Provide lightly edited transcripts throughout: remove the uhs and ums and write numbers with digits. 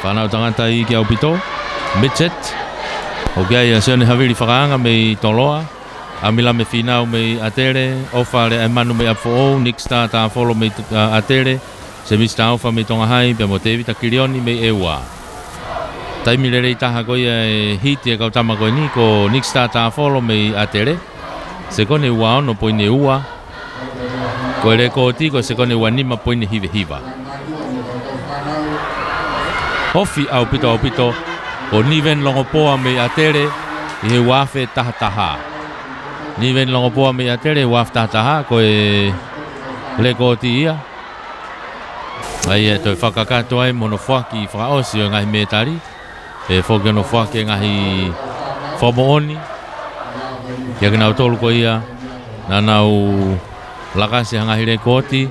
Whanau tangata I ki au pito. Midset. O kia ia seone haviri whakaanga me toloa. Amila me whinau me atere. Ofa le manu me apfo Nick Star ta follow me atere. Se mista alfa me Tongahai. Pia mo te evita kirioni me ewa. Taimi le rei taha koia e hiti e kau tama koe ni ko Nick Star ta follow me atere. Se kone ua ono poine ua. Ko ere ko tiko se kone ua nima poine hive hiva. Hofi au pito. O niven longo poa me atere. I he wafe taha taha. Niven longo poa me atere wafe taha taha. Ko e le ko ti ia. Ai e toi whakakato ai mono whaki whakaosi o ngahi metari. E whoki ono whaki ngahi whamooni. Ia kina utolu ko ia. Nanau lakasi hangahi le koti.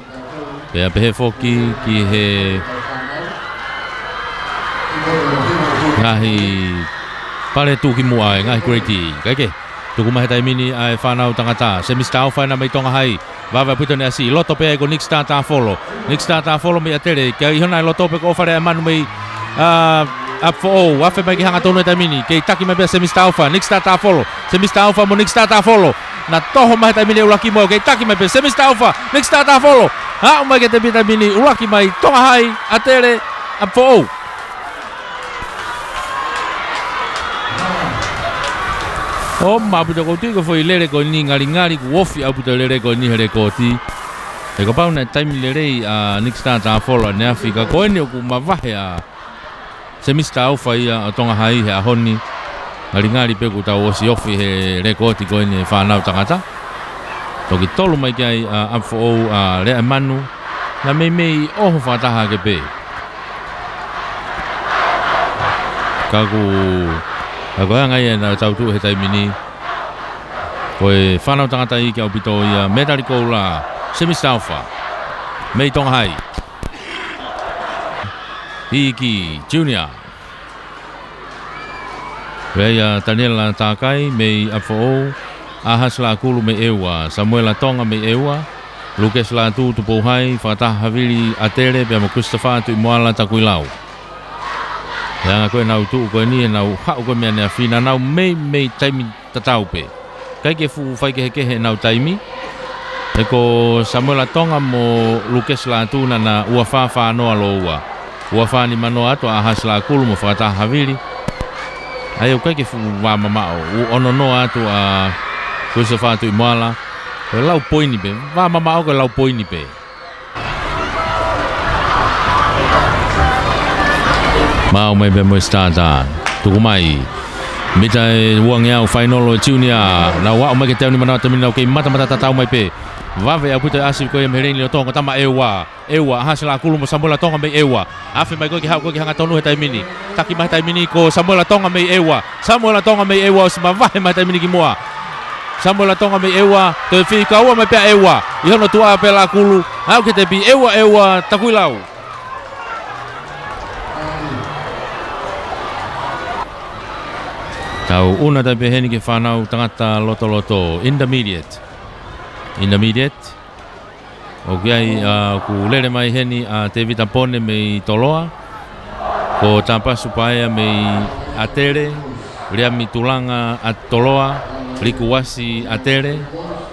Pea pehe whoki ki he ngahi pare tuki mua e ngahi kureti. Kaike. Tuku mahe taimini ai whanau tangata. Se mista au whaina mei Tongahai. Wawa puto ne asi. Loto pea ko Nick Star ta follow. Nick Star ta follow me atere. Kia ihona loto pe ko ofare manu mei apfo o. Wafe mai ki hanga tonu e taimini. Kei taki mai pea se mista alfa. Nick Star ta follow. Se mista alfa mo Nick Star ta follow. Na toho mahe taimini ulaki mo. Kei taki mai pea se mista alfa. Nick Star ta follow. Ha umai ke te taimini ulaki mai Tongahai atere apfo o. O maputa kouti ko foi lere ko ni ngari ku wofi aputa lere ko ni here koti. E ko pauna time lere a Nick Star ta follow ne Afrika ko ni ku mavahe a semista alfa ia Tongahai he ahoni. Ngari pe ku ta wosi ofi he rekoti ko ni whanau tangata. Toki tolu mai kai amfo o le manu na mei oho whataha ke pe. Kaku Ako nga ia na tautu he taimini. Koe whanau tangata I ki au pito ia medali koula semista alfa. Mei Tongahai. Hiki Junior. Reia Daniela Takai mei Afo. Ahas la kulu me ewa. Samuela Tonga me ewa. Lucas Latu tupuhai. Fatah Havili atere. Pia mo Christopher tu imoala takuilau. Yang aku nau tu ko ni nau hau ko mea ne fina nau mei taimi tatau pe. Kai ke fu fai ke nau taimi. E ko Samuel Tonga mo Lucas Latu na ua fa no alo ua. Ua fa ni mano ato ahas la kulu mo fata havili. Ai kai ke fu wa mama o ono no ato a Christopher tu imala. Ko lau poini pe. Wa mama o ko lau poini pe. Mau mai be mo starta tuku mai mita uang ya final junior na wa mai ke tau ni mana tami na ke mata tatau mai pe vave aputa asif ko yemhereni lo tonga tama ewa hasla kulu mo Samuel Tonga mai ewa afi mai ko ki hanga tonu he mini taki mai mini ko Samuel Tonga mai ewa sma vai mai mini ki moa Samuel Tonga mai ewa to fi ka wa mai pe ewa ihono tua pe la kulu au ke te bi ewa takuilau. Tau una tai peheni ke whanau tangata loto Intermediate. O kiai ku lere mai heni a te vita pone mei toloa. Ko tapasu paea mei atere. Rea mi tulanga a toloa. Riku wasi atere.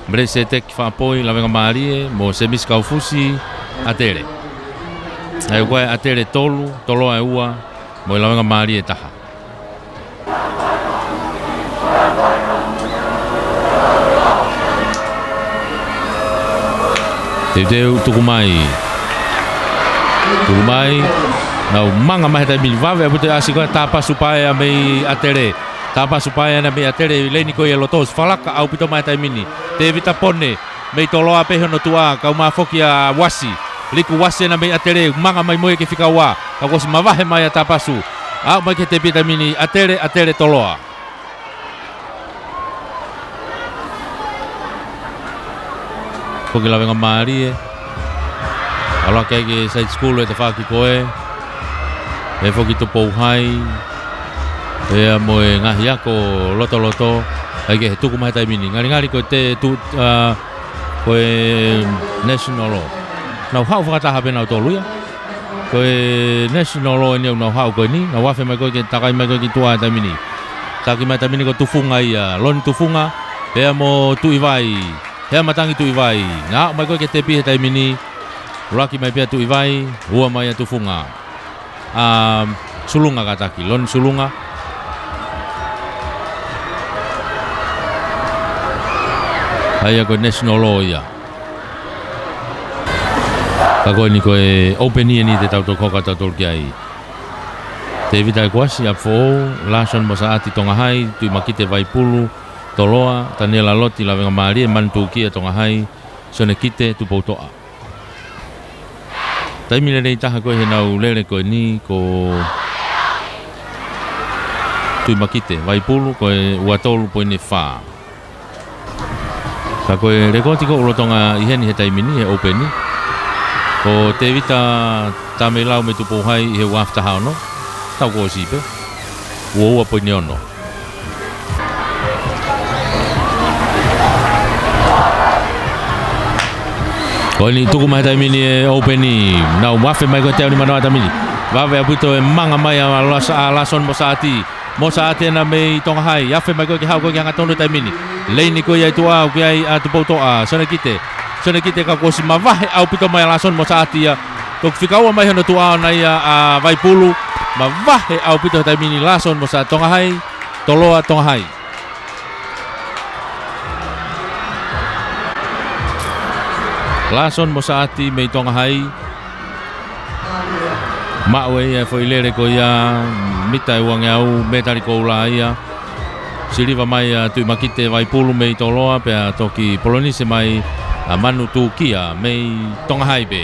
Mrese teki whapoi lawenga maarie. Mo semis kaufusi atere. Ai koe atere toloa e ua. Mo lawenga maarie taha. Teu tuku mai nau manga mai tai bil vave aputa asiko tapa supaya mei atere na mei atere leni ko ia lotos falaka au pito mai tai mini te vita pone mei toloa pe hono tua ka uma fokia wasi liku wasi na mei atere manga mai moe ke fika wa ka ko mavahe mai tapasu au mai ke te vita mini atere toloa. Porque la venga Marie. Ala ke side school e te whaki koe. E whoki to pouhai. E moe ngahi ako loto. Ai ke he tuku mai tai mini. Ngari ko te koe national. Nau hau whakataha pena o tolu ia. koe national law ni no hau koe ni na wafe mai koe ke takai mai koe ki tua tamini taki mai tamini ko tufunga ia lon tufunga pea mo tuivai pea matangi tuivai na mai koe ke tepi tamini laki mai pea tuivai ua mai tufunga sulunga kataki lon sulunga haya ko national law ia kako ni koe open ni te tau toko kata tolki ai te vita kuasi a fo lason mosaati Tongahai tu makite vai pulu toloa tanela loti la venga mari mantu ki Tongahai sone kite tu potoa tai mile nei taha koe he nau lele koe ni ko tu makite vai pulu koe uatolu poine fa kako rekoti ko ulotonga iheni he taimini he open ni ko te vita tame lau me tupo hai he wafta hao tau ko sipe ua poine ono ko ni tuku mai taimini e open ni nau wafe mai ko teo ni manoa taimini wawe aputo e manga mai a lason mosaati na me Tongahai yafe mai ko ki hao ko ki hanga tonu taimini leini ko ia tu au ki ai tu potoa sona kite ka ko si mavahe au pito mai lason mosaati ya tok fikaua mai hono tu au na ia vai pulu mavahe au pito taimini lason mosaati Tongahai toloa Tongahai lason mosaati me Tongahai mawe ia foi lere ko ia mitai wange au metari ko ula ia siliva mai tu makite vai pulu me toloa pe toki polonise mai manu tu kia me Tongahai be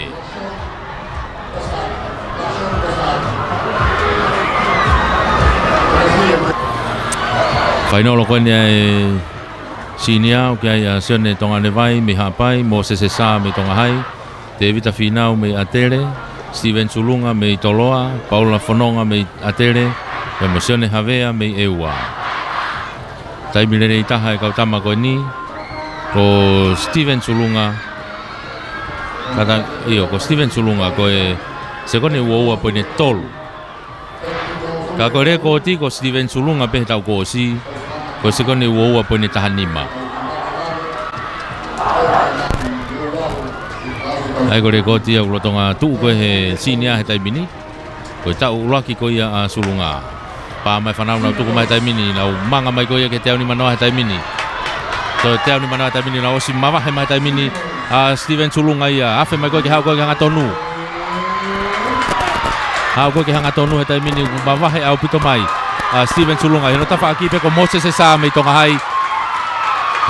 fainolo ko ni sinia o kia sione Tongane vai me hapai mo sesesa me Tongahai te vita finau me atere Steven Sulunga me toloa Paula Fononga me atere me mosione havea me eua tai milere itaha e kautama ko ni ko Steven Sulunga kata ko Steven Sulunga ko e sekone ua poine tolu ka ko re ko ti ko Steven Sulunga pe tau ko si ko sekone ua poine tahanima ai ko re ko ti ko tonga tu ko he sinia he tai mini ko tau laki ko ia Sulunga pa mai fanau na tu ko mai tai mini na manga mai ko ia ke tau ni manoa he tai mini to tau ni manoa tai mini na osi mava he mai tai mini Steven Sulunga ia afe mai ko ke hau ko ke hanga tonu hau ko ke hanga tonu he tai mini mava he au pito mai Steven Sulunga no tafa aki pe ko Moses sa mai Tongahai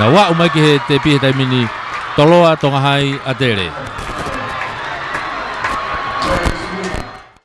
na wa umai ke te pi he tai mini toloa Tongahai atere